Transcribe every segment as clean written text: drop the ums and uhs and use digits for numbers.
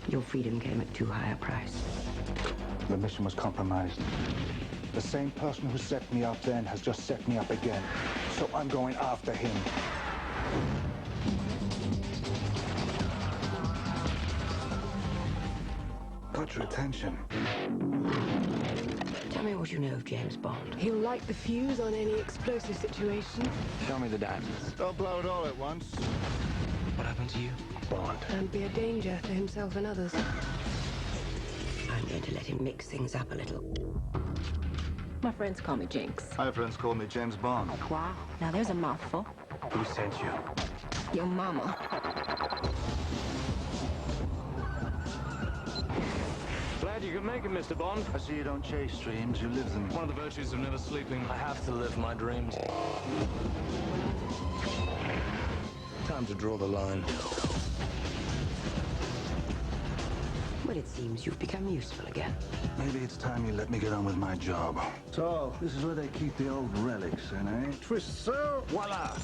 Your freedom came at too high a price. The mission was compromised. The same person who set me up then has just set me up again. So I'm going after him. Got your attention. Tell me what you know of James Bond. He'll light the fuse on any explosive situation. Show me the diamonds. Don't blow it all at once. What happened to you? Bond. And be a danger to himself and others. I'm going to let him mix things up a little. My friends call me Jinx. My friends call me James Bond. Wow, now there's a mouthful. Who sent you? Your mama. Glad you could make it, Mr. Bond. I see you don't chase dreams, you live them. One of the virtues of never sleeping. I have to live my dreams. Time to draw the line. Well, it seems you've become useful again. Maybe it's time you let me get on with my job. So, this is where they keep the old relics in, eh? Twist so, voila!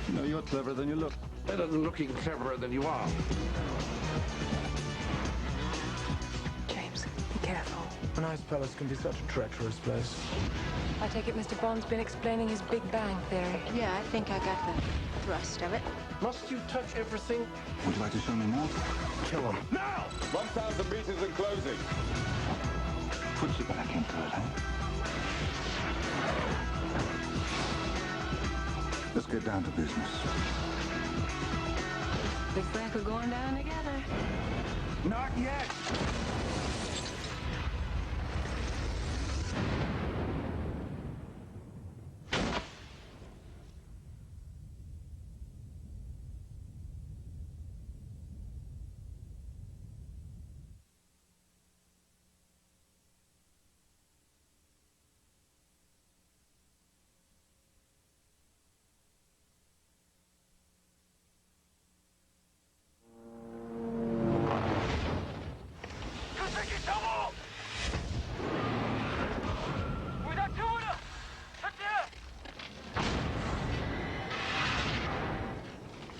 You know, you're cleverer than you look. Better than looking cleverer than you are. James, be careful. A nice palace can be such a treacherous place. I take it Mr. Bond's been explaining his Big Bang Theory. Yeah, I think I got the thrust of it. Must you touch everything? Would you like to show me more? Kill him. Now! 1,000 meters and closing. Put you back into it, eh? Let's get down to business. Looks like we're going down together. Not yet!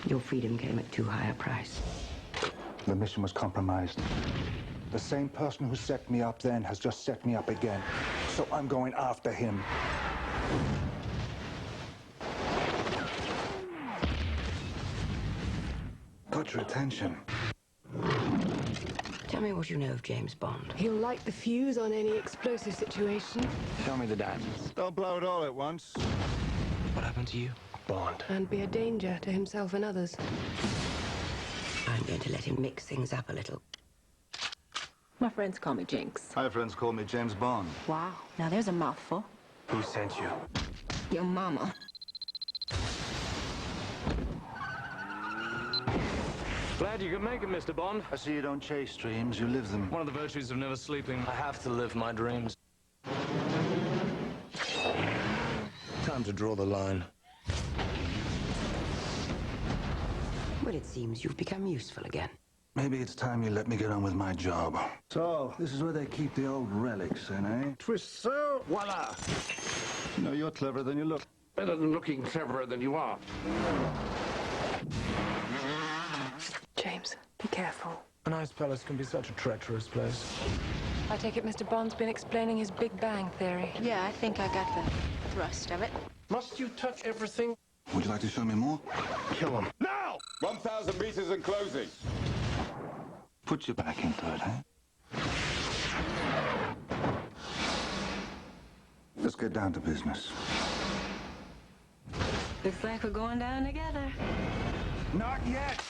Your freedom came at too high a price. The mission was compromised. The same person who set me up then has just set me up again. So I'm going after him. Got your attention. Tell me what you know of James Bond. He'll light the fuse on any explosive situation. Show me the diamonds. Don't blow it all at once. What happened to you? Bond. And be a danger to himself and others. I'm going to let him mix things up a little. My friends call me Jinx. My friends call me James Bond. Wow, now there's a mouthful. Who sent you? Your mama. Glad you could make it, Mr. Bond. I see you don't chase dreams, you live them. One of the virtues of never sleeping. I have to live my dreams. Time to draw the line. Well, it seems you've become useful again. Maybe it's time you let me get on with my job. So, this is where they keep the old relics in, eh? Twist so, voila! You know, you're cleverer than you look. Better than looking cleverer than you are. James, be careful. A nice palace can be such a treacherous place. I take it Mr. Bond's been explaining his Big Bang Theory. Yeah, I think I got the thrust of it. Must you touch everything? Would you like to show me more? Kill him. Now! 1,000 meters and closing. Put you back into it, eh? Let's get down to business. Looks like we're going down together. Not yet!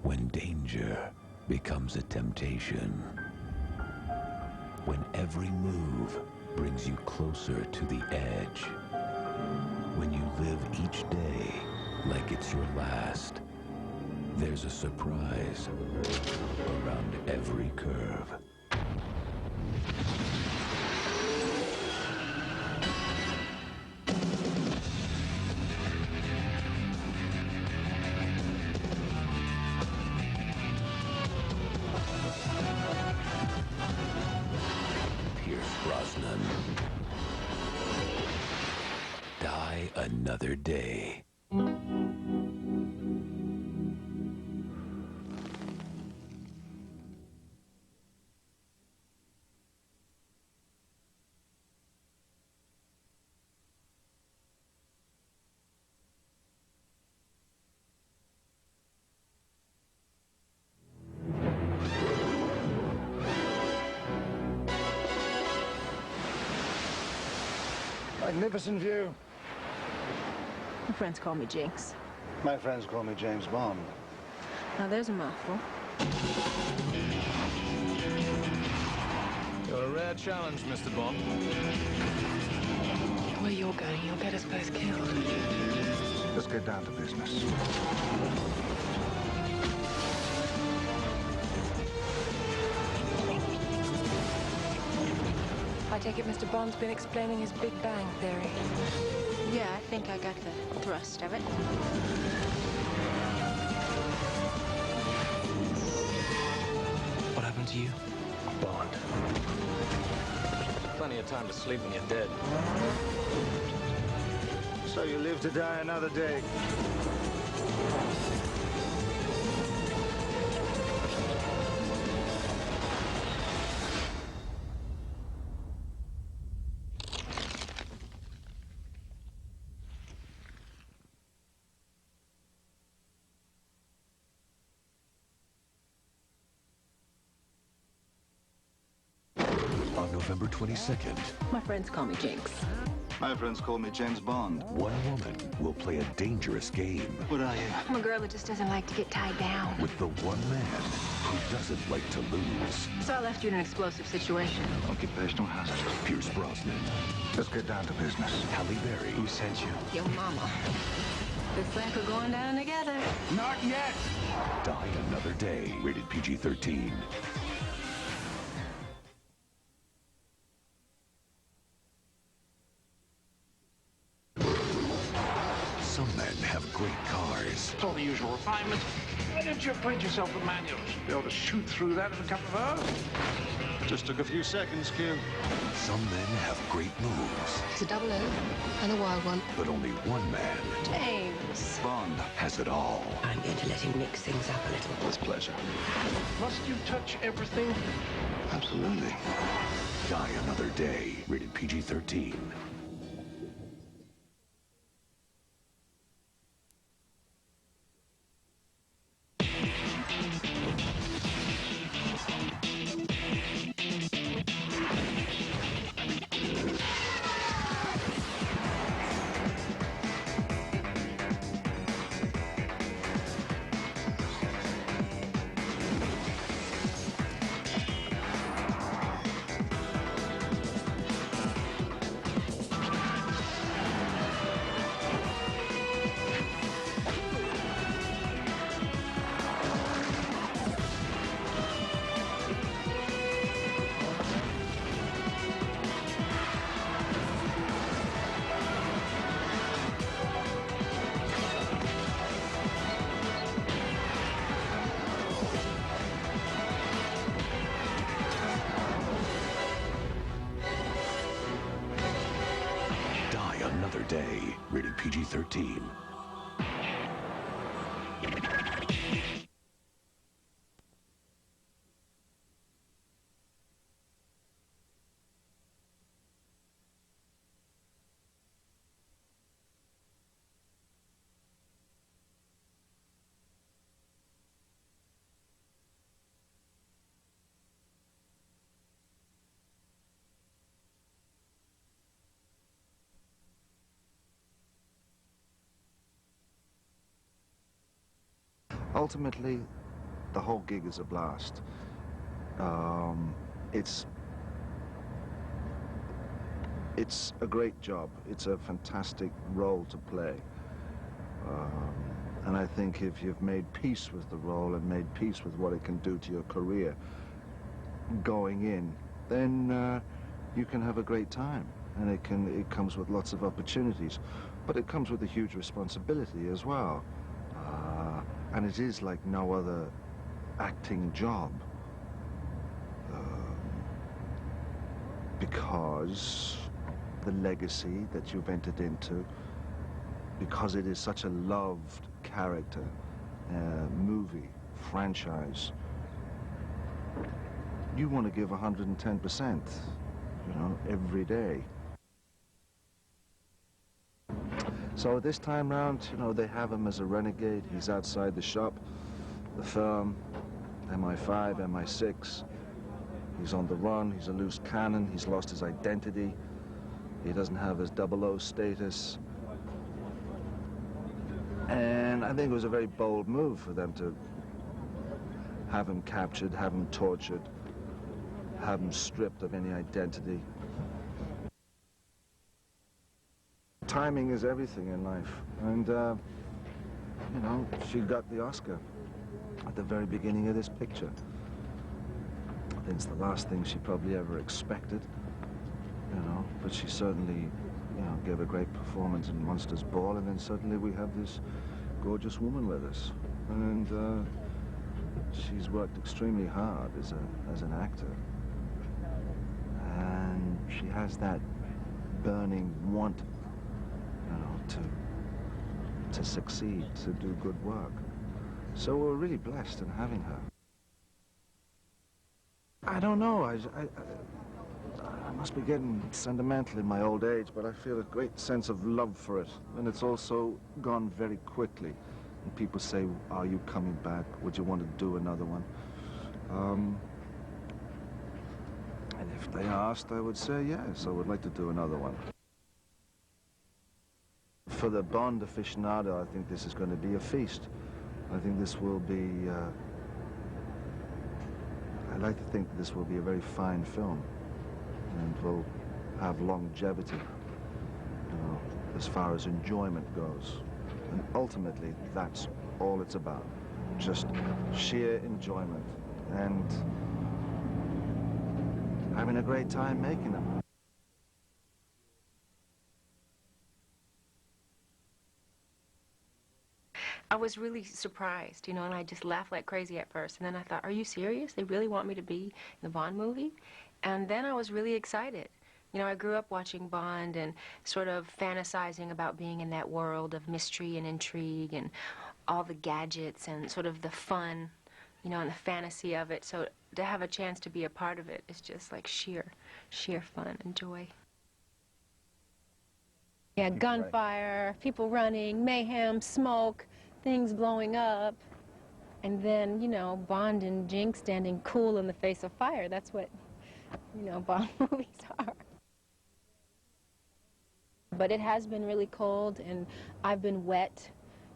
When danger becomes a temptation. When every move brings you closer to the edge. When you live each day like it's your last. There's a surprise around every curve. Pierce Brosnan. Die another day. Magnificent view. My friends call me Jinx. My friends call me James Bond. Now there's a mouthful. You're a rare challenge, Mr. Bond. Where you're going, you'll get us both killed. Let's get down to business. I take it Mr. Bond's been explaining his Big Bang theory. Yeah, I think I got the thrust of it. What happened to you? Bond. Plenty of time to sleep when you're dead. So you live to die another day. On November 22nd, My friends call me Jinx. My friends call me James Bond. one woman will play a dangerous game What are you? I'm a girl that just doesn't like to get tied down. with the one man who doesn't like to lose. So I left you in an explosive situation. Occupational hazard. Pierce Brosnan, Let's get down to business. Halle Berry, Who sent you? Your mama. Looks like we're going down together. Not yet! Die Another Day, rated PG-13. Some men have great cars. It's all the usual refinement. Why don't you acquaint yourself with manuals? Be able to shoot through that in a couple of hours. Just took a few seconds, Q. Some men have great moves, It's a double O and a wild one. but only one man James. Bond. has it all. I'm going to let him mix things up a little. With pleasure. Must you touch everything? Absolutely. Die Another Day, rated PG-13. Another Day, rated PG-13. Ultimately, the whole gig is a blast. It's a great job. It's a fantastic role to play. And I think if you've made peace with the role and made peace with what it can do to your career going in, then you can have a great time. And it comes with lots of opportunities. But it comes with a huge responsibility as well. And it is like no other acting job. Because the legacy that you've entered into, because it is such a loved character, movie, franchise, you want to give 110%, you know, every day. So this time round, you know, they have him as a renegade. He's outside the shop, the firm, MI5, MI6. He's on the run, he's a loose cannon, he's lost his identity. He doesn't have his 00 status. And I think it was a very bold move for them to have him captured, have him tortured, have him stripped of any identity. Timing is everything in life, and you know, she got the Oscar at the very beginning of this picture. I think it's the last thing she probably ever expected, you know, but she certainly, you know, gave a great performance in Monsters Ball, and then suddenly we have this gorgeous woman with us, and she's worked extremely hard as an actor, and she has that burning want, you know, to succeed, to do good work. So we're really blessed in having her. I don't know, I must be getting sentimental in my old age, but I feel a great sense of love for it, and it's also gone very quickly. And people say, are you coming back? Would you want to do another one? And if they asked, I would say yes, I would like to do another one. For the Bond aficionado, I think this is going to be a feast. I think this will be, I like to think that this will be a very fine film and will have longevity, you know, as far as enjoyment goes. And ultimately, that's all it's about. Just sheer enjoyment and having a great time making them. I was really surprised, you know, and I just laughed like crazy at first. And then I thought, are you serious? They really want me to be in the Bond movie? And then I was really excited. You know, I grew up watching Bond and sort of fantasizing about being in that world of mystery and intrigue and all the gadgets and sort of the fun, you know, and the fantasy of it. So to have a chance to be a part of it is just like sheer fun and joy. Yeah, gunfire, people running, mayhem, smoke, things blowing up, and then, you know, Bond and Jinx standing cool in the face of fire. That's what, you know, Bond movies are. But it has been really cold, and I've been wet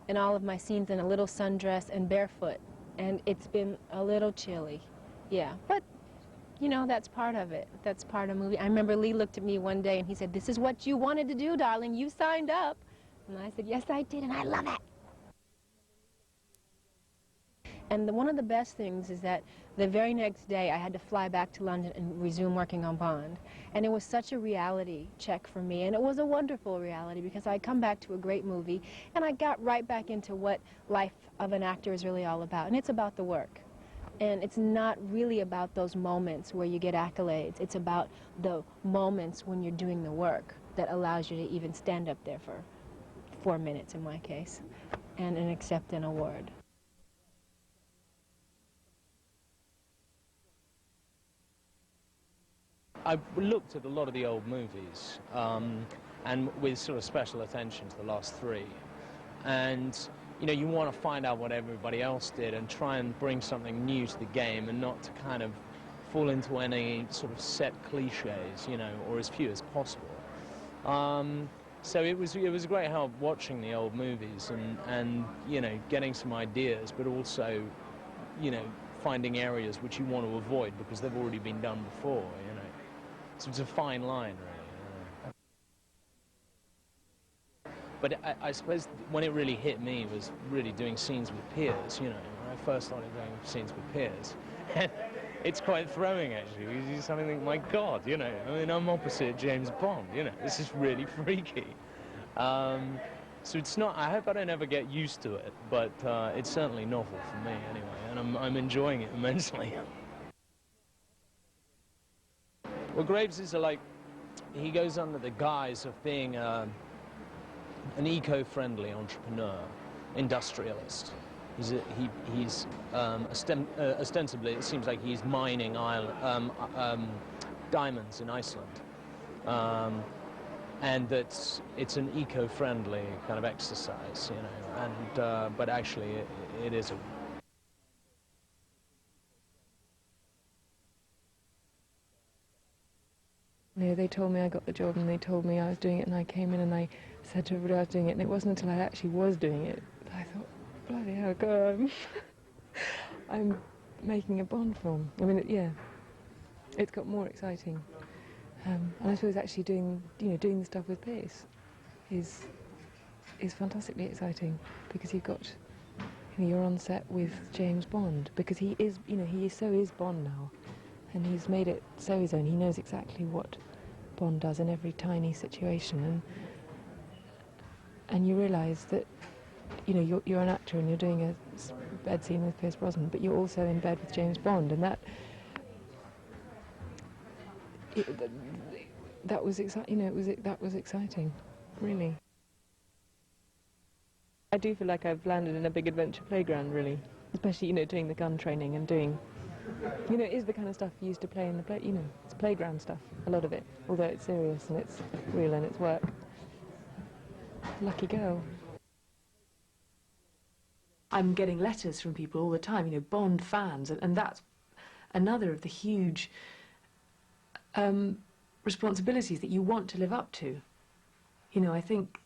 in all of my scenes in a little sundress and barefoot, and it's been a little chilly, yeah. But, you know, that's part of it. That's part of the movie. I remember Lee looked at me one day, and he said, "This is what you wanted to do, darling. You signed up." And I said, "Yes, I did, and I love it." And one of the best things is that the very next day I had to fly back to London and resume working on Bond. And it was such a reality check for me, and it was a wonderful reality because I'd come back to a great movie and I got right back into what life of an actor is really all about, and it's about the work. And it's not really about those moments where you get accolades. It's about the moments when you're doing the work. that allows you to even stand up there for 4 minutes in my case, and accept an award. I've looked at a lot of the old movies, and with sort of special attention to the last 3. And, you know, you want to find out what everybody else did and try and bring something new to the game and not to kind of fall into any sort of set cliches, you know, or as few as possible. So it was a great help watching the old movies and, you know, getting some ideas, but also, you know, finding areas which you want to avoid because they've already been done before, you know. So it's a fine line, really. But I suppose when it really hit me was really doing scenes with Pierce, you know. When I first started doing scenes with Pierce. And it's quite throwing, actually. You do something like, my God, you know, I mean, I'm opposite James Bond, you know. This is really freaky. So it's not, I hope I don't ever get used to it, but it's certainly novel for me, anyway, and I'm enjoying it immensely. Well, Graves is he goes under the guise of being an eco-friendly entrepreneur, industrialist. He's ostensibly, it seems like he's mining diamonds in Iceland, and that it's an eco-friendly kind of exercise, you know. And but actually, it isn't. You know, they told me I got the job and they told me I was doing it, and I came in and I said to everybody I was doing it, and it wasn't until I actually was doing it that I thought, bloody hell, God, I'm making a Bond film. I mean, yeah, it's got more exciting. And I suppose actually doing the stuff with Pierce is fantastically exciting, because you've got, you know, you're on set with James Bond, because he is, you know, he so is Bond now. And he's made it so his own. He knows exactly what Bond does in every tiny situation, and you realise that, you know, you're an actor and you're doing a bed scene with Pierce Brosnan, but you're also in bed with James Bond, and that was exciting. You know, that was exciting, really. I do feel like I've landed in a big adventure playground, really, especially, you know, doing the gun training and doing. You know, it is the kind of stuff you used to play in the you know, it's playground stuff, a lot of it, although it's serious and it's real and it's work. Lucky girl. I'm getting letters from people all the time, you know, Bond fans, and that's another of the huge responsibilities that you want to live up to. You know, I think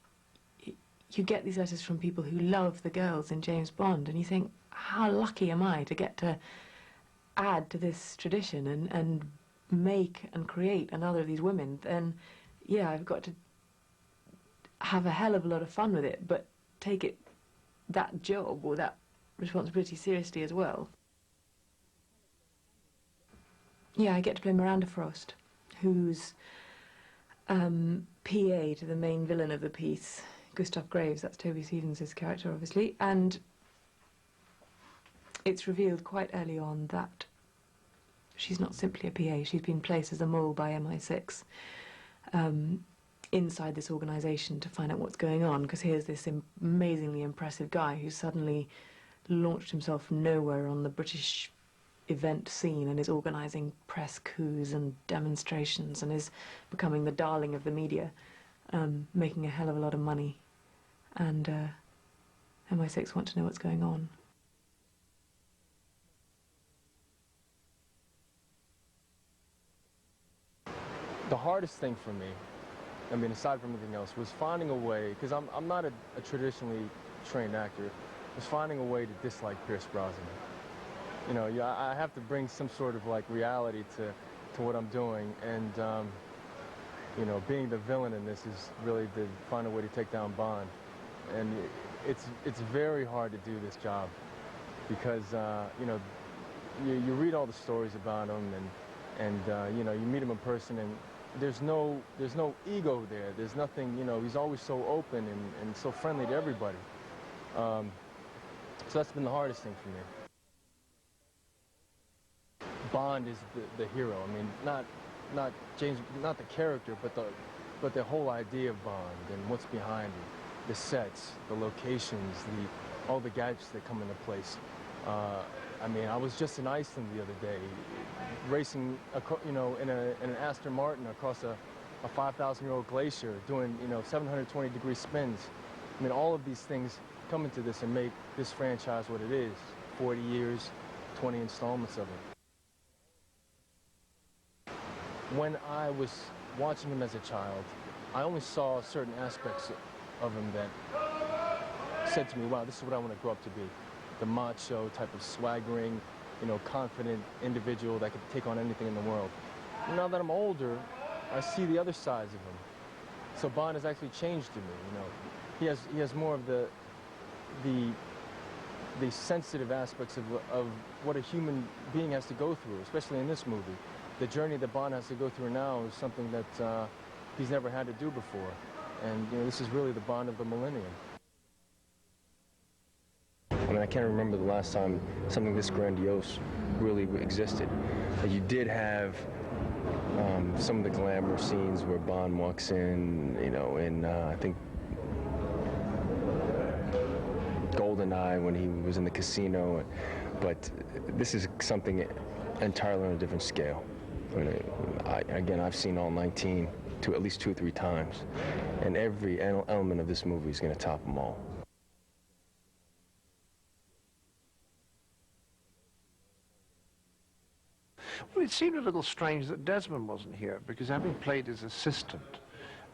you get these letters from people who love the girls in James Bond, and you think, how lucky am I to get to add to this tradition and make and create another of these women. Then, yeah, I've got to have a hell of a lot of fun with it, but take that job or that responsibility seriously as well. Yeah, I get to play Miranda Frost, who's PA to the main villain of the piece, Gustav Graves. That's Toby Stevens' character, obviously, and it's revealed quite early on that she's not simply a PA. She's been placed as a mole by MI6 inside this organisation to find out what's going on, because here's this amazingly impressive guy who's suddenly launched himself from nowhere on the British event scene and is organising press coups and demonstrations and is becoming the darling of the media, making a hell of a lot of money. And MI6 want to know what's going on. The hardest thing for me, I mean, aside from anything else, was finding a way, because I'm not a traditionally trained actor, was finding a way to dislike Pierce Brosnan. You know, I have to bring some sort of, like, reality to what I'm doing, and, you know, being the villain in this is really to find a way to take down Bond. And it's very hard to do this job, because, you know, you read all the stories about him, and you know, you meet him in person, and there's no ego there. There's nothing, you know, he's always so open and so friendly to everybody. So that's been the hardest thing for me. Bond is the hero. I mean, not James, not the character, but but the whole idea of Bond and what's behind it, the sets, the locations, all the gadgets that come into place. I mean, I was just in Iceland the other day, racing, you know, in an Aston Martin across a 5,000-year-old glacier, doing, you know, 720-degree spins. I mean, all of these things come into this and make this franchise what it is. 40 years, 20 installments of it. When I was watching him as a child, I only saw certain aspects of him that said to me, wow, this is what I want to grow up to be. The macho type of swaggering, you know, confident individual that could take on anything in the world. Now that I'm older, I see the other sides of him. So Bond has actually changed to me, you know. He has more of the sensitive aspects of what a human being has to go through, especially in this movie. The journey that Bond has to go through now is something that he's never had to do before. And, you know, this is really the Bond of the millennium. I mean, I can't remember the last time something this grandiose really existed. You did have some of the glamour scenes where Bond walks in, you know, in, I think, GoldenEye when he was in the casino, but this is something entirely on a different scale. I mean, again, I've seen all 19 at least 2 or 3 times, and every element of this movie is going to top them all. Well, it seemed a little strange that Desmond wasn't here, because having played his assistant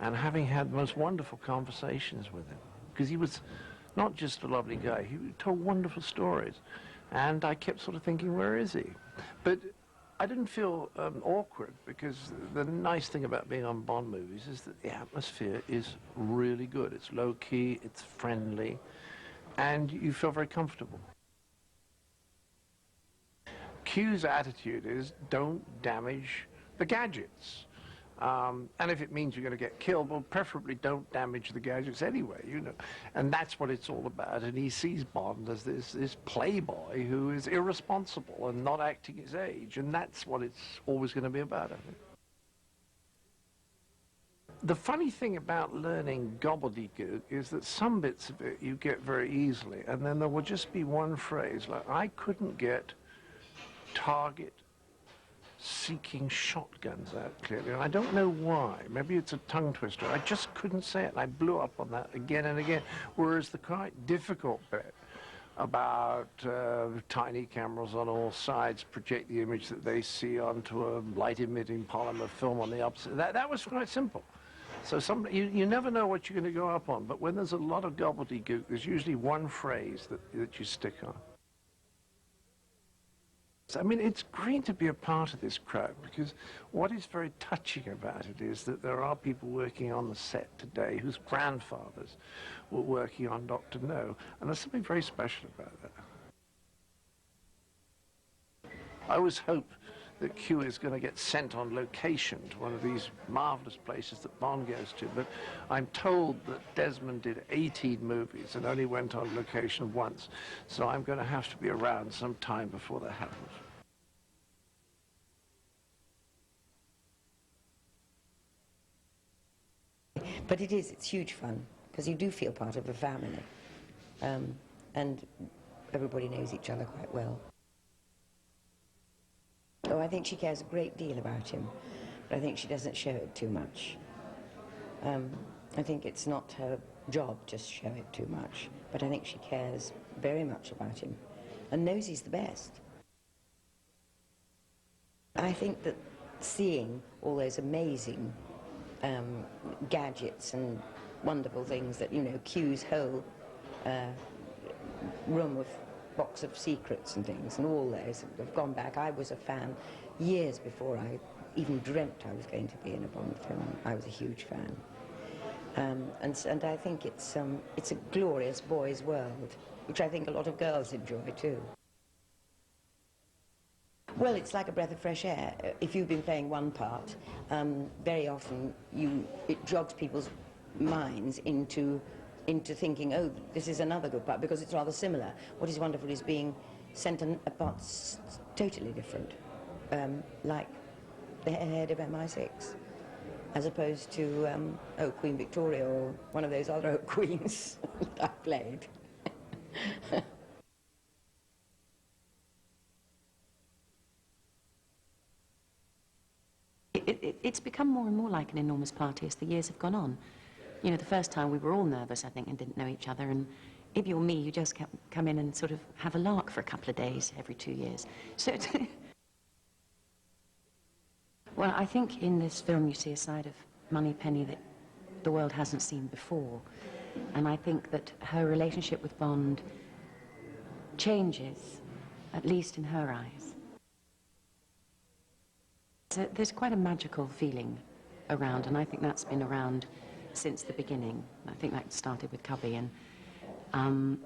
and having had the most wonderful conversations with him, because he was not just a lovely guy, he told wonderful stories, and I kept sort of thinking, where is he? But I didn't feel awkward, because the nice thing about being on Bond movies is that the atmosphere is really good. It's low-key, it's friendly, and you feel very comfortable. Q's attitude is, don't damage the gadgets. And if it means you're going to get killed, well, preferably don't damage the gadgets anyway, you know. And that's what it's all about. And he sees Bond as this playboy who is irresponsible and not acting his age. And that's what it's always going to be about, I think. The funny thing about learning gobbledygook is that some bits of it you get very easily. And then there will just be one phrase, like, I couldn't get target seeking shotguns out clearly, and I don't know why. Maybe it's a tongue twister. I just couldn't say it, and I blew up on that again and again. Whereas the quite difficult bit about tiny cameras on all sides project the image that they see onto a light-emitting polymer film on the upside, that was quite simple. So you never know what you're going to go up on, but when there's a lot of gobbledygook, there's usually one phrase that you stick on. I mean, it's great to be a part of this crowd, because what is very touching about it is that there are people working on the set today whose grandfathers were working on Dr. No, and there's something very special about that. I always hope that Q is going to get sent on location to one of these marvelous places that Bond goes to, but I'm told that Desmond did 18 movies and only went on location once, so I'm going to have to be around some time before that happens. But it's huge fun, because you do feel part of a family, and everybody knows each other quite well. Oh, I think she cares a great deal about him, but I think she doesn't show it too much. I think it's not her job to show it too much, but I think she cares very much about him and knows he's the best. I think that seeing all those amazing gadgets and wonderful things that, you know, Q's whole room of box of secrets and things, and all those have gone back. I was a fan years before I even dreamt I was going to be in a Bond film. I was a huge fan. And I think it's a glorious boys' world, which I think a lot of girls enjoy too. Well, it's like a breath of fresh air. If you've been playing one part, very often it jogs people's minds into thinking, oh, this is another good part, because it's rather similar. What is wonderful is being sent a part totally different, like the head of MI6. as opposed to, Queen Victoria or one of those other queens that I played. It's become more and more like an enormous party as the years have gone on. You know, the first time we were all nervous, I think, and didn't know each other, and if you're me, you just come in and sort of have a lark for a couple of days every 2 years. So, well, I think in this film you see a side of Moneypenny that the world hasn't seen before, and I think that her relationship with Bond changes, at least in her eyes. So there's quite a magical feeling around, and I think that's been around since the beginning. I think that started with Cubby, and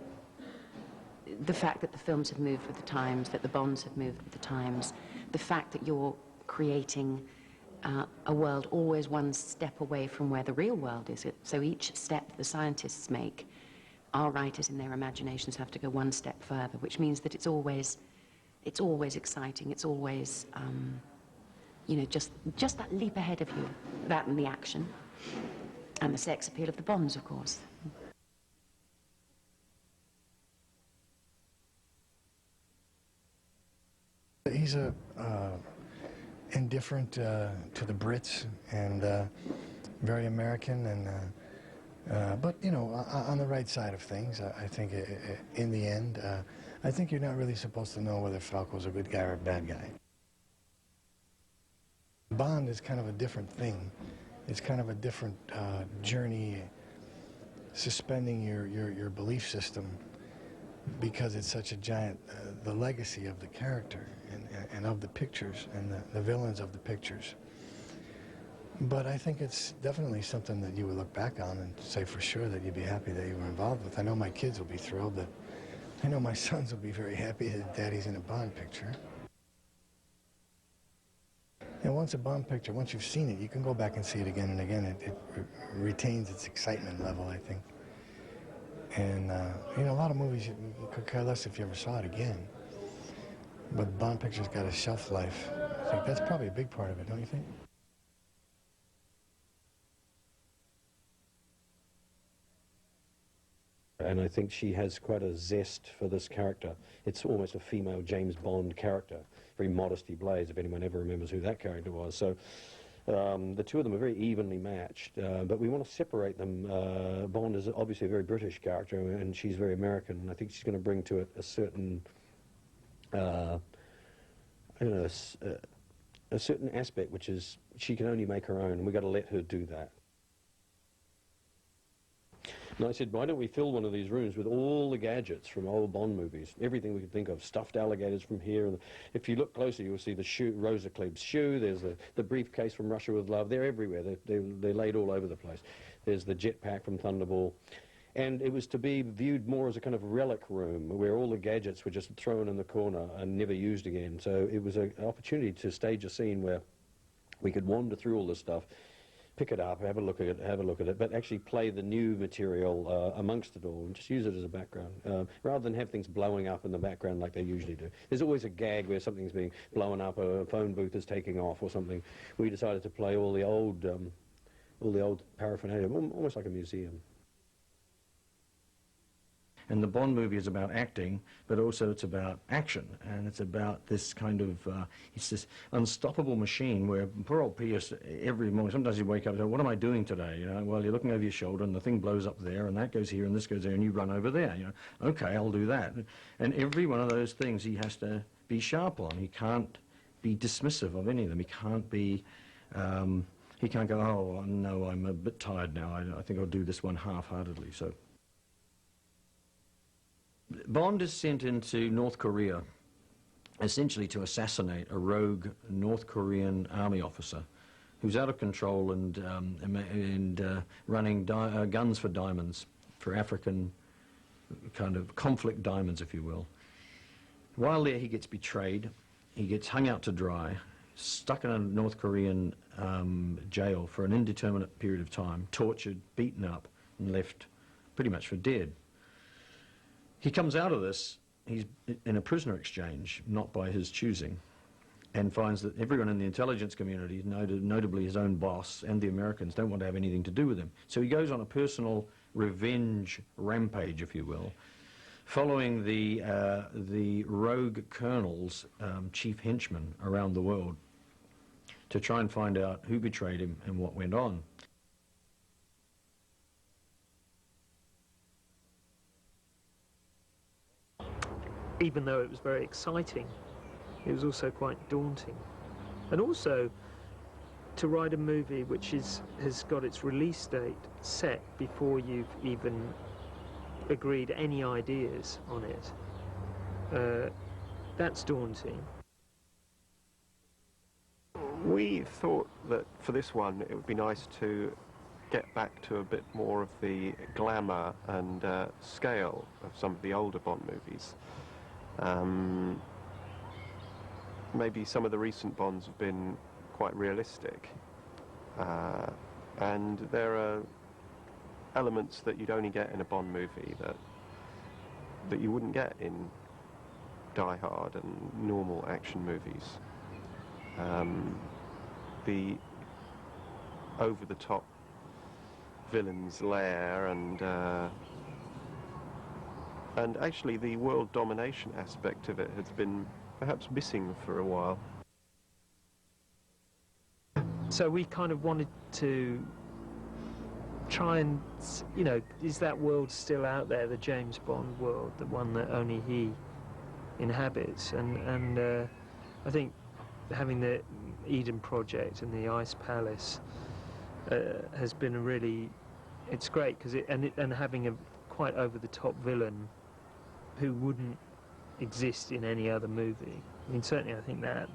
the fact that the films have moved with the times, that the Bonds have moved with the times, the fact that you're creating a world always one step away from where the real world is. So each step the scientists make, our writers in their imaginations have to go one step further, which means that it's always exciting, it's always, you know, just that leap ahead of you, that and the action, and the sex appeal of the Bonds, of course. He's indifferent to the Brits and very American, and but you know, on the right side of things. I think in the end, I think you're not really supposed to know whether Falco's a good guy or a bad guy. Bond is kind of a different thing. It's kind of a different journey, suspending your belief system, because it's such a giant, the legacy of the character and of the pictures and the villains of the pictures. But I think it's definitely something that you would look back on and say for sure that you'd be happy that you were involved with. I know my kids will be thrilled that, I know my sons will be very happy that Daddy's in a Bond picture. And once a Bond picture, once you've seen it, you can go back and see it again and again. It retains its excitement level, I think. And, you know, a lot of movies, you could care less if you ever saw it again. But Bond pictures got a shelf life. I think that's probably a big part of it, don't you think? And I think she has quite a zest for this character. It's almost a female James Bond character, very Modesty Blaze, if anyone ever remembers who that character was. So the two of them are very evenly matched, but we want to separate them. Bond is obviously a very British character, and she's very American. I think she's going to bring to it a certain, I don't know, a certain aspect, which is she can only make her own, and we've got to let her do that. And I said, why don't we fill one of these rooms with all the gadgets from old Bond movies, everything we could think of, stuffed alligators from here. And if you look closer, you'll see the shoe, Rosa Kleeb's shoe. There's the briefcase from Russia with Love. They're everywhere. They're laid all over the place. There's the jetpack from Thunderball. And it was to be viewed more as a kind of relic room where all the gadgets were just thrown in the corner and never used again. So it was an opportunity to stage a scene where we could wander through all this stuff, pick it up, have a look at it, but actually play the new material amongst it all and just use it as a background, rather than have things blowing up in the background like they usually do. There's always a gag where something's being blown up, a phone booth is taking off or something. We decided to play all the old paraphernalia, almost like a museum. And the Bond movie is about acting, but also it's about action, and it's about this kind of, it's this unstoppable machine where poor old Pierce, every morning, sometimes you wake up and say, what am I doing today? You know, well, you're looking over your shoulder and the thing blows up there, and that goes here, and this goes there, and you run over there, you know. Okay, I'll do that. And every one of those things he has to be sharp on. He can't be dismissive of any of them. He can't be, he can't go, oh, no, I'm a bit tired now. I think I'll do this one half-heartedly, so. Bond is sent into North Korea essentially to assassinate a rogue North Korean army officer who's out of control and running guns for diamonds, for African kind of conflict diamonds, if you will. While there, he gets betrayed, he gets hung out to dry, stuck in a North Korean jail for an indeterminate period of time, tortured, beaten up, and left pretty much for dead. He comes out of this, he's in a prisoner exchange, not by his choosing, and finds that everyone in the intelligence community, notably his own boss and the Americans, don't want to have anything to do with him. So he goes on a personal revenge rampage, if you will, following the rogue colonel's chief henchman around the world to try and find out who betrayed him and what went on. Even though it was very exciting, it was also quite daunting. And also, to write a movie which has got its release date set before you've even agreed any ideas on it, that's daunting. We thought that for this one it would be nice to get back to a bit more of the glamour and scale of some of the older Bond movies. Maybe some of the recent Bonds have been quite realistic, and there are elements that you'd only get in a Bond movie that you wouldn't get in Die Hard and normal action movies. The over-the-top villain's lair and actually the world domination aspect of it has been perhaps missing for a while. So we kind of wanted to try and, you know, is that world still out there, the James Bond world, the one that only he inhabits? And I think having the Eden Project and the Ice Palace has been a really, it's great because and having a quite over-the-top villain who wouldn't exist in any other movie. I mean, certainly I think that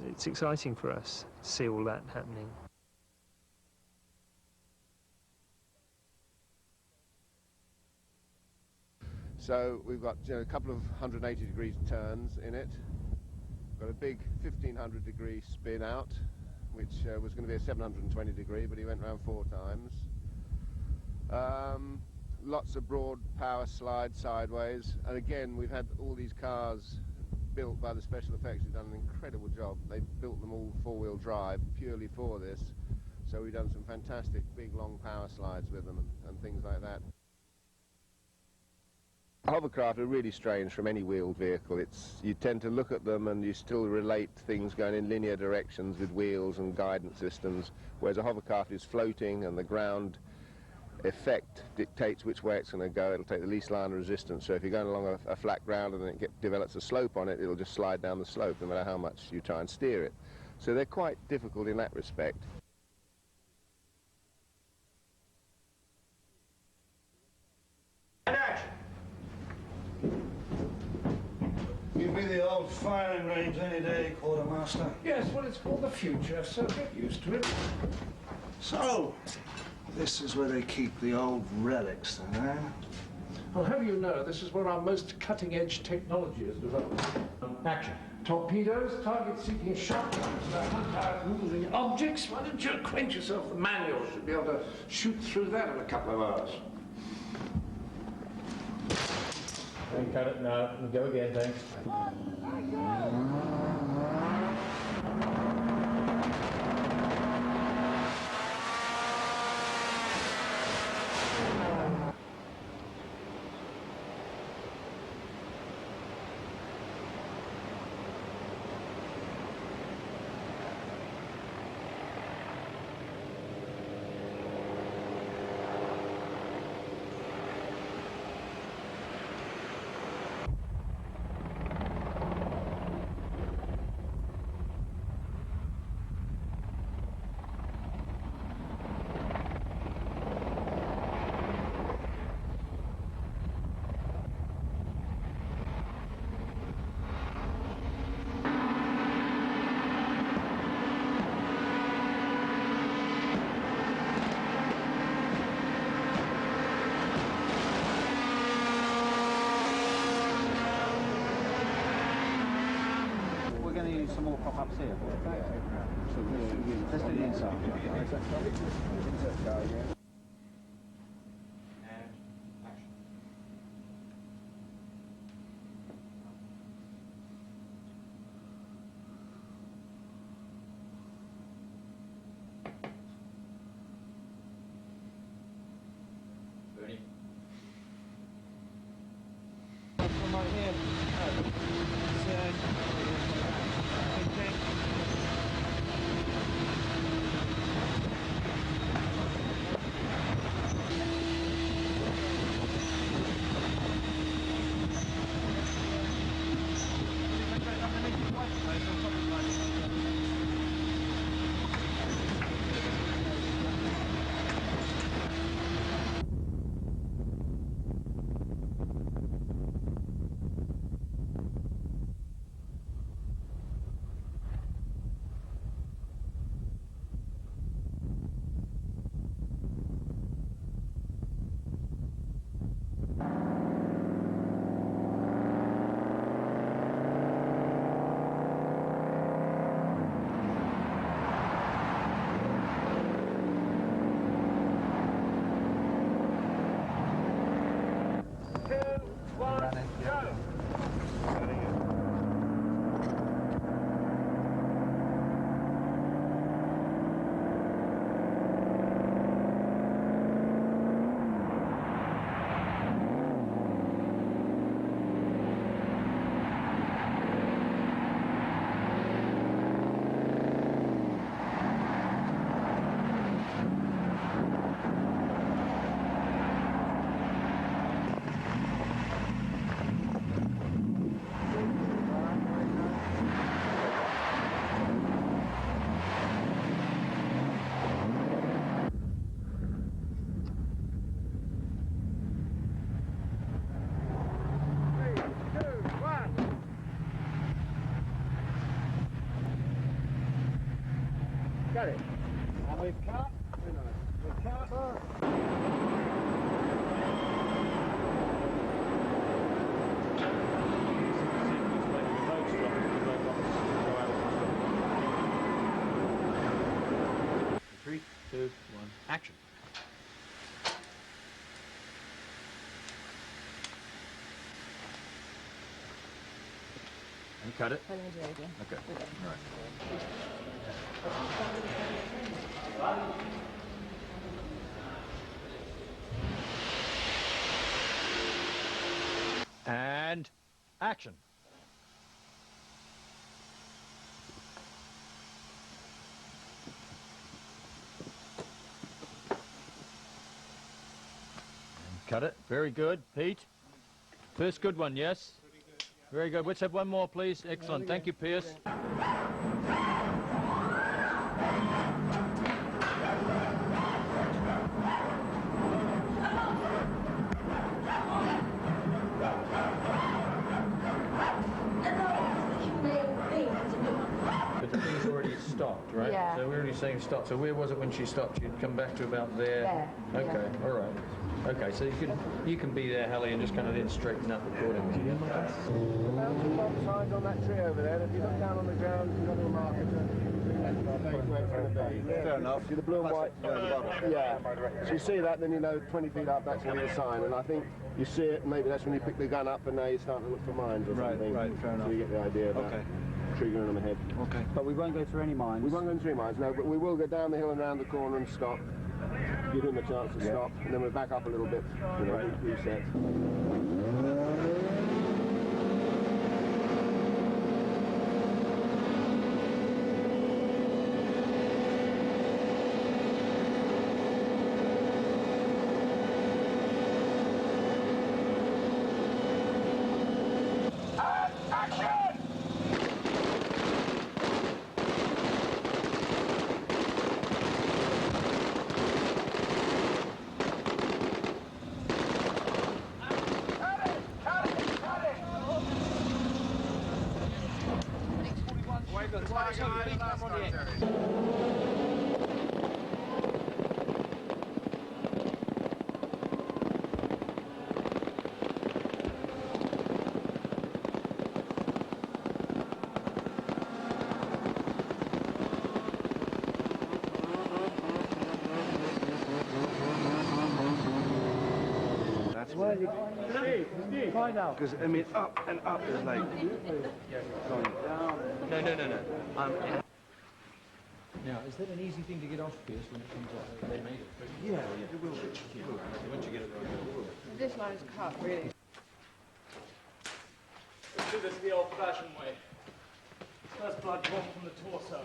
it's exciting for us to see all that happening. So we've got a couple of 180-degree turns in it. We've got a big 1,500-degree spin out, which was going to be a 720-degree, but he went around 4 times. Lots of broad power slides sideways, and again we've had all these cars built by the special effects. We've done an incredible job. They've built them all 4-wheel drive purely for this, so we've done some fantastic big long power slides with them and things like that. Hovercraft are really strange from any wheeled vehicle. You tend to look at them and you still relate things going in linear directions with wheels and guidance systems, whereas a hovercraft is floating and the ground effect dictates which way it's going to go. It'll take the least line of resistance, so if you're going along a flat ground and then it develops a slope on it, it'll just slide down the slope no matter how much you try and steer it. So they're quite difficult in that respect. You'll be the old firing range any day, Quartermaster. Yes, well, it's called the future, so get used to it. So, this is where they keep the old relics, then, eh? I'll have you know, this is where our most cutting-edge technology is developed. Action. Torpedoes, target-seeking shotguns, hunt out moving objects. Why don't you acquaint yourself with the manual? Should be able to shoot through that in a couple of hours. Don't cut it, no. Go again, thanks. Some more pop-ups here. Let's do the inside. Got it. And we've cut. We've cut. Three, two, one, action. And cut it. I'm gonna do it again. Okay. All right. And action. And cut it. Very good. Pete. First good one, yes? Very good. Let's have one more, please. Excellent. Thank you, Pierce. But the thing's already stopped, right? Yeah. So we're already saying stop. So where was it when she stopped? She'd come back to about there. There. Okay. Yeah. All right. Okay. So you can be there, Halle, and just kind of then straighten up accordingly. The mountain box signs on that tree over there. If you look down on the ground, you've got a marker. Fair enough. See the blue and white? Yeah. So you see that, then you know 20 feet up, that's where your sign. And I think you see it, and maybe that's when you pick the gun up, and now you start to look for mines or something. Right, fair enough. So you get the idea of that. Triggering them ahead. Okay. But we won't go through any mines? We won't go through mines, no, but we will go down the hill and round the corner and stop. Give him a chance to stop, and then we'll back up a little bit, you know, reset. Well, Steve, find out. Because, I mean, up and up is like going down. No. Now, is that an easy thing to get off, Pierce, when it comes off? They made it. Yeah, it will be. Once you get it right, it will be. This line's cut, really. Let's do this the old-fashioned way. First blood drawn from the torso.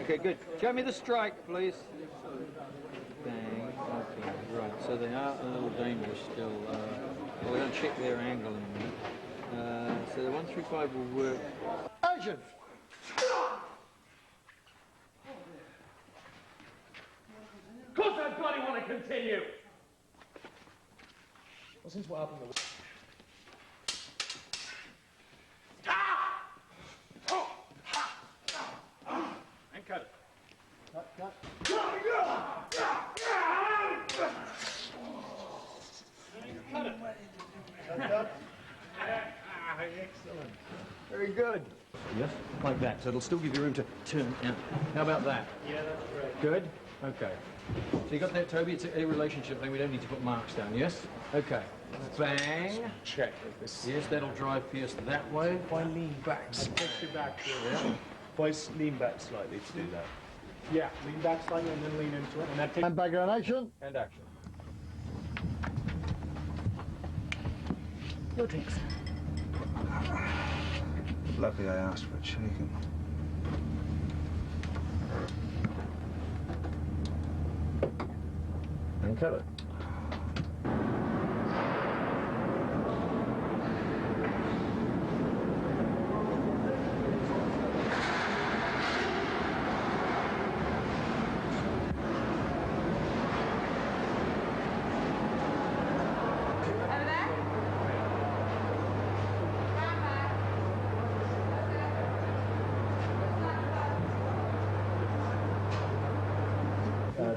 Okay, good. Show me the strike, please. Bang. Okay, right. So they are a little dangerous still. Well, we're going to check their angle in a minute. So the 135 will work. Action! Of course I bloody want to continue! Well, since what happened to... And cut it. Cut. Cut it. Excellent. Very good. Yes, like that. So it'll still give you room to turn out. How about that? Yeah, that's great. Good? Okay. So you got that, Toby? It's a relationship thing. We don't need to put marks down, yes? Okay. Bang. Check. Yes, that'll drive Pierce that way. If I lean back, push you back. Yeah. If I lean back slightly to do that. Yeah, lean back slightly and then lean into it. And that takes... And back on action. And action. Your drinks. Lucky I asked for it shaken. And cut it.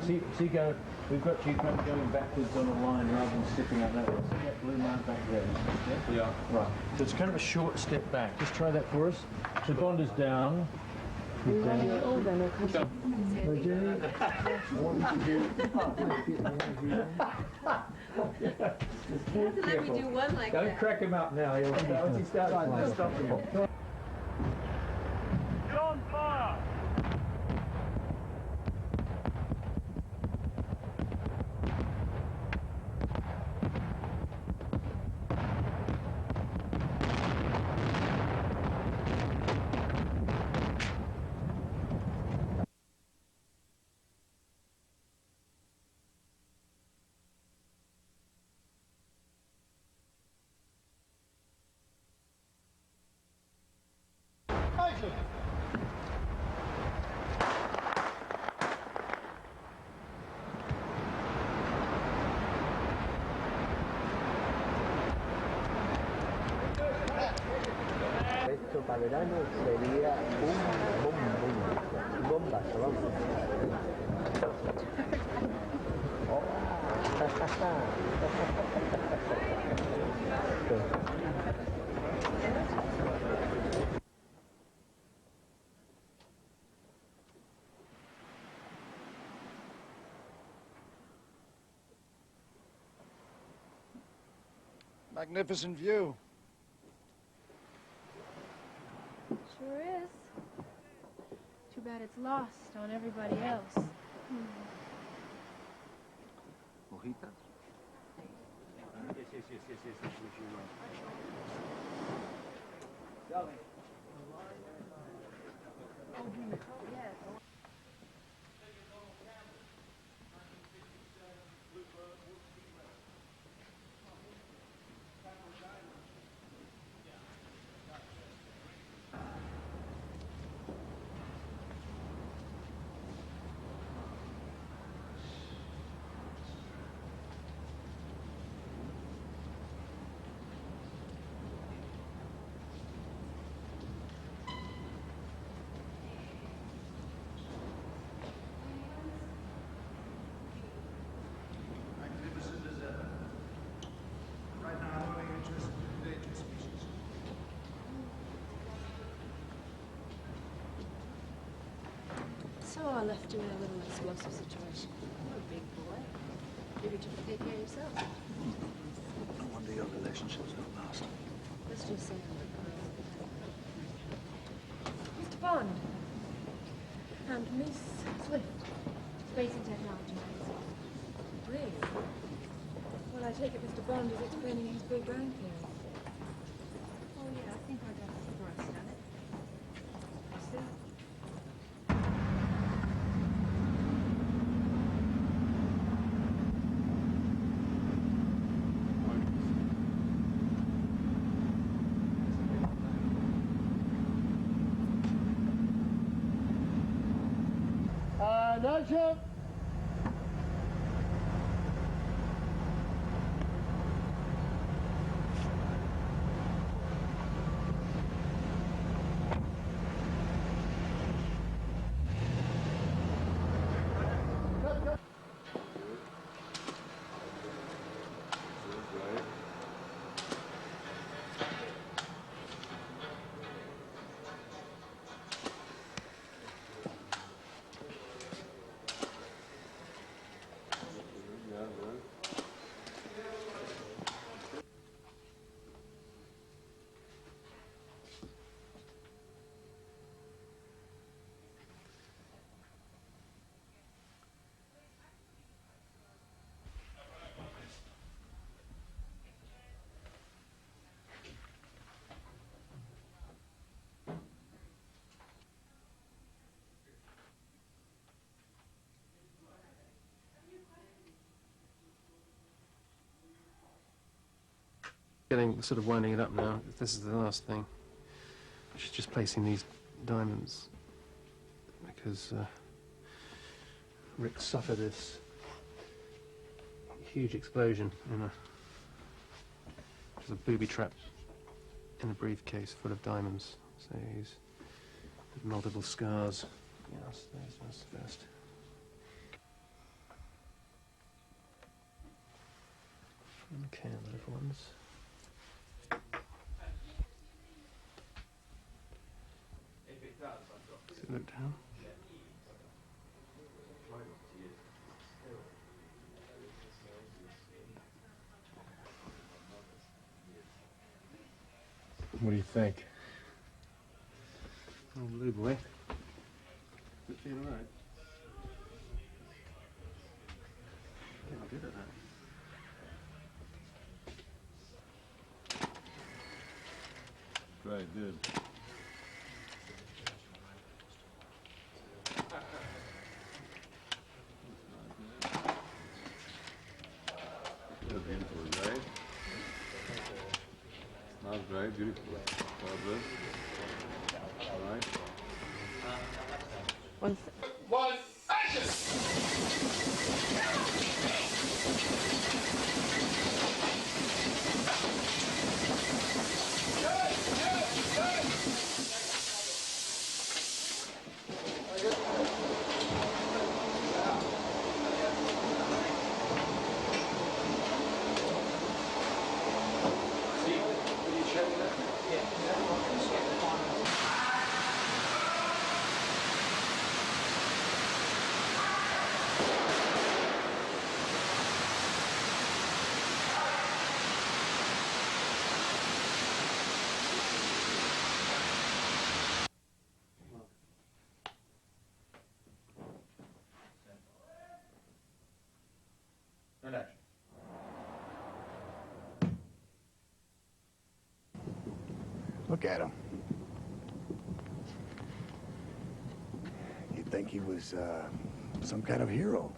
see, we've got you going backwards on a line rather than stepping out that way. See that blue mark back there? Yeah. Right. So it's kind of a short step back. Just try that for us. So Bond is down. He's down. All done, of course. Let me do one like that. Don't crack him up now. Once he starts, stop him. John, fire! Esto para verano sería un bombazo, vamos. Magnificent view. Sure is. Too bad it's lost on everybody else. Mojita? So I left you in a little explosive situation. You're a big boy. Maybe you should take care of yourself. No wonder your relationships don't last. Let's just say I'm a Mr. Bond. And Miss Swift. Space and Technology magazine. Really? Well, I take it Mr. Bond is explaining his Big Bang Theory. Oh, yeah, I think I got a thrust at it. You see? Action! Getting sort of winding it up now. This is the last thing. She's just placing these diamonds because Rick suffered this huge explosion in a booby trap in a briefcase full of diamonds. So he's got multiple scars. Yeah, that's first. 「Okay, little ones. Sit it down. What do you think? Oh, blue boy. Does it feel all right? Yeah, I'll give it that. Great, dude. Right? Smells great, beautiful. Purvis. All right. One, action! And action. Look at him. You'd think he was some kind of hero.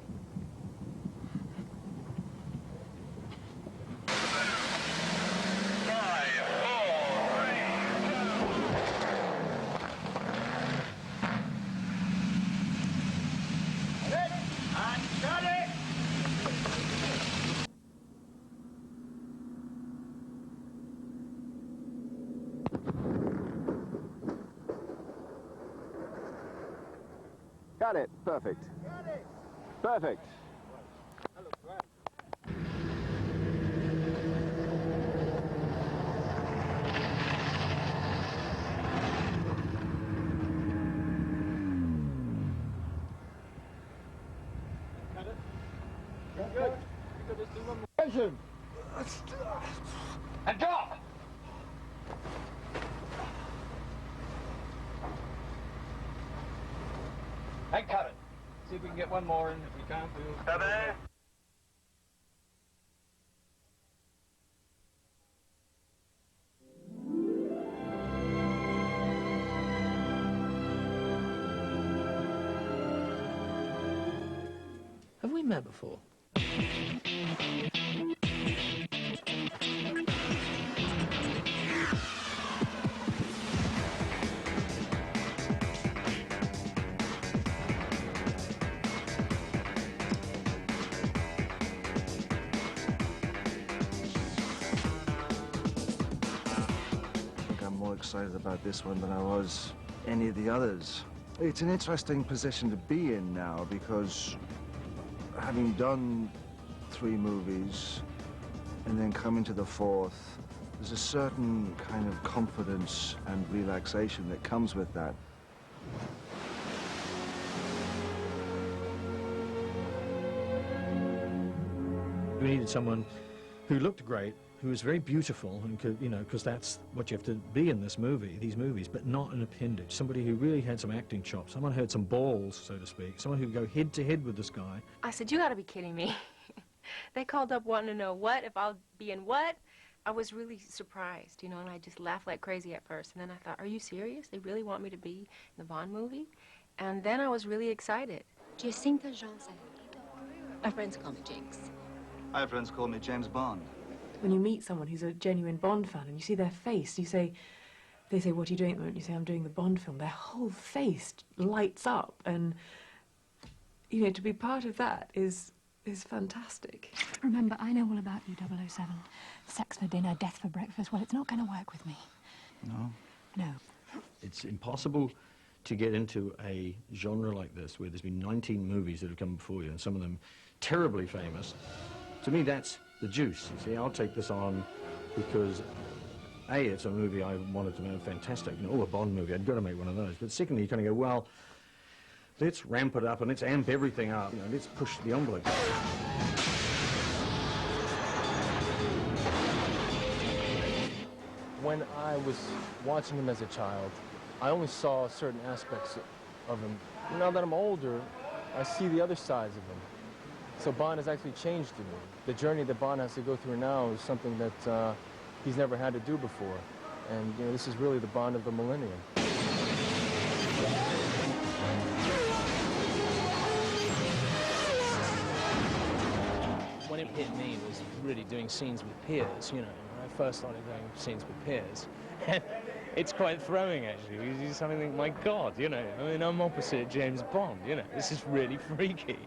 Got it. Perfect. Perfect. Good. Action! And drop! And cut it. See if we can get one more in. If we can't, we'll... Come in. Have we met before? I'm more excited about this one than I was any of the others. It's an interesting position to be in now because having done 3 movies and then coming to the 4th, there's a certain kind of confidence and relaxation that comes with that. We needed someone who looked great, who was very beautiful, and could, you know, because that's what you have to be in this movie, these movies, but not an appendage. Somebody who really had some acting chops, someone who had some balls, so to speak, someone who could go head to head with this guy. I said, you gotta be kidding me. They called up wanting to know what, if I'll be in what. I was really surprised, you know, and I just laughed like crazy at first. And then I thought, are you serious? They really want me to be in the Bond movie? And then I was really excited. Jacinta Johnson. My friends call me Jinx. My friends call me James Bond. When you meet someone who's a genuine Bond fan and you see their face, you say, they say, what are you doing at the moment? You say, I'm doing the Bond film. Their whole face lights up, and, you know, to be part of that is fantastic. Remember, I know all about you, 007. Sex for dinner, death for breakfast. Well, it's not going to work with me. No. No. It's impossible to get into a genre like this where there's been 19 movies that have come before you, and some of them terribly famous. To me, that's the juice. You see, I'll take this on because A, it's a movie I wanted to make fantastic. You know, a Bond movie, I'd got to make one of those. But secondly, you kind of go, well, let's ramp it up and let's amp everything up. You know, let's push the envelope. When I was watching him as a child, I only saw certain aspects of him. Now that I'm older, I see the other sides of him. So Bond has actually changed to me. The journey that Bond has to go through now is something that he's never had to do before. And, you know, this is really the Bond of the millennium. When it hit me, it was really doing scenes with Pierce, you know. When I first started doing scenes with Pierce. It's quite throwing, actually, because you suddenly think, my God, you know, I mean, I'm opposite James Bond, you know, this is really freaky.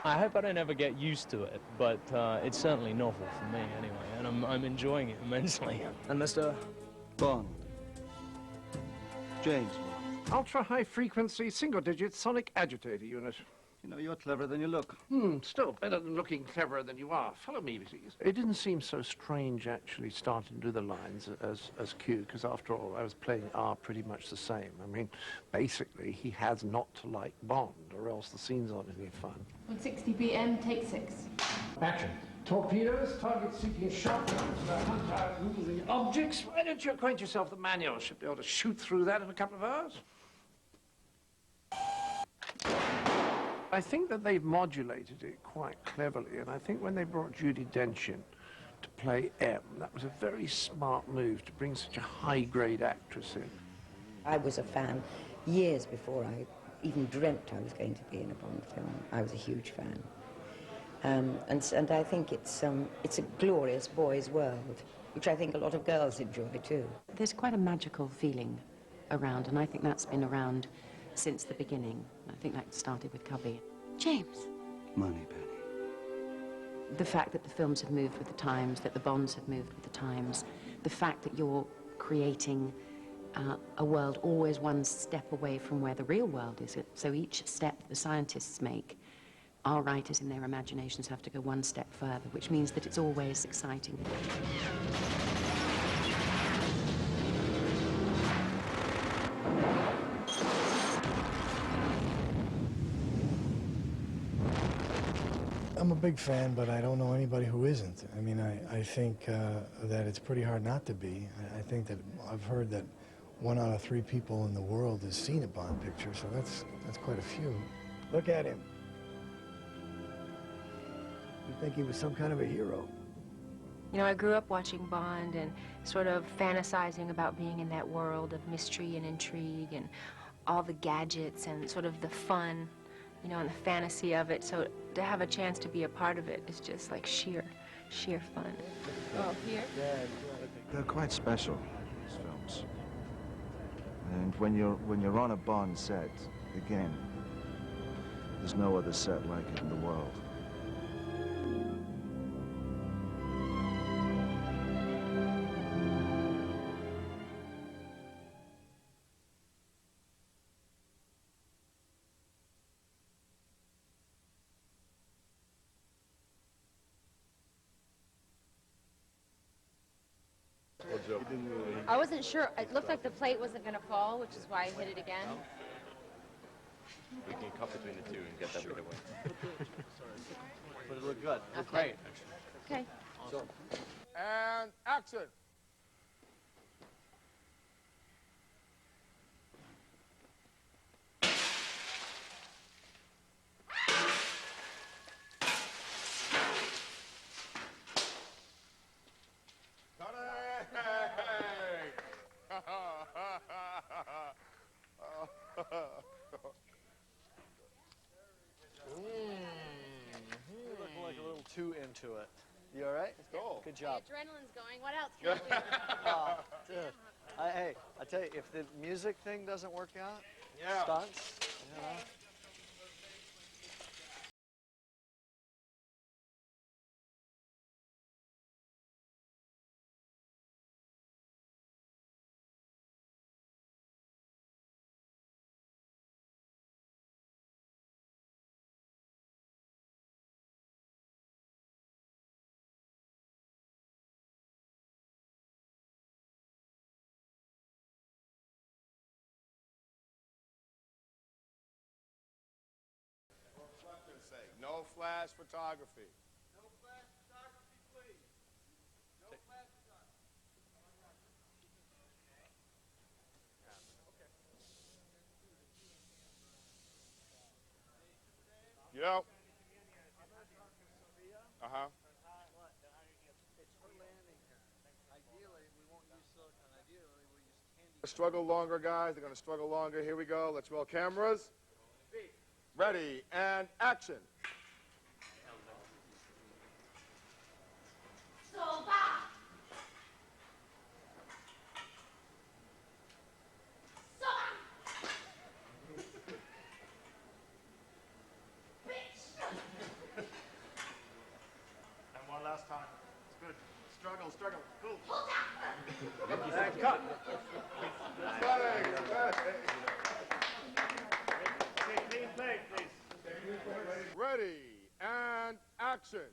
I hope I don't ever get used to it, but it's certainly novel for me anyway, and I'm enjoying it immensely. And Mr. Bond. James Bond. Ultra-high frequency, single-digit sonic agitator unit. You know, you're cleverer than you look. Still better than looking cleverer than you are. Follow me, please. It didn't seem so strange, actually, starting to do the lines as Q, because after all, I was playing R pretty much the same. I mean, basically, he has not to like Bond, or else the scenes aren't any fun. 160 BM, take 6. Action. Torpedoes, target seeking shotguns, hunt out moving objects. Why don't you acquaint yourself with the manual? Should be able to shoot through that in a couple of hours. I think that they've modulated it quite cleverly, and I think when they brought Judi Dench in to play M, that was a very smart move to bring such a high-grade actress in. I was a fan years before I even dreamt I was going to be in a Bond film. I was a huge fan. And I think it's a glorious boys' world, which I think a lot of girls enjoy too. There's quite a magical feeling around, and I think that's been around since the beginning. I think that started with Cubby. James. Moneypenny. The fact that the films have moved with the times, that the Bonds have moved with the times, the fact that you're creating a world always one step away from where the real world is. So each step the scientists make, our writers in their imaginations have to go one step further, which means that it's always exciting. I'm a big fan, but I don't know anybody who isn't. I mean, I think that it's pretty hard not to be. I think that I've heard that 1 out of 3 people in the world has seen a Bond picture, so that's quite a few. Look at him. You'd think he was some kind of a hero. You know, I grew up watching Bond and sort of fantasizing about being in that world of mystery and intrigue and all the gadgets and sort of the fun, you know, and the fantasy of it. So to have a chance to be a part of it is just like sheer fun. Oh, here? They're quite special, these films. And when you're on a Bond set, again, there's no other set like it in the world. I wasn't sure. It looked like the plate wasn't going to fall, which is why I hit it again. We can cut between the two and get that right away. But it looked good. It looked Okay. great, actually. Okay. Awesome. And action. You look like a little too into it. You all right? Let's go. Good job. The adrenaline's going. What else can I do? Oh, dude. Hey, I tell you, if the music thing doesn't work out, stunts, you know. flash photography. No flash photography, please. No flash photography. Yep. Uh-huh. Struggle longer, guys. They're going to struggle longer. Here we go. Let's roll cameras. Ready, and action. And one last time. It's good. Struggle, struggle. Cool. And cut. Clean plate, please. Ready, and action.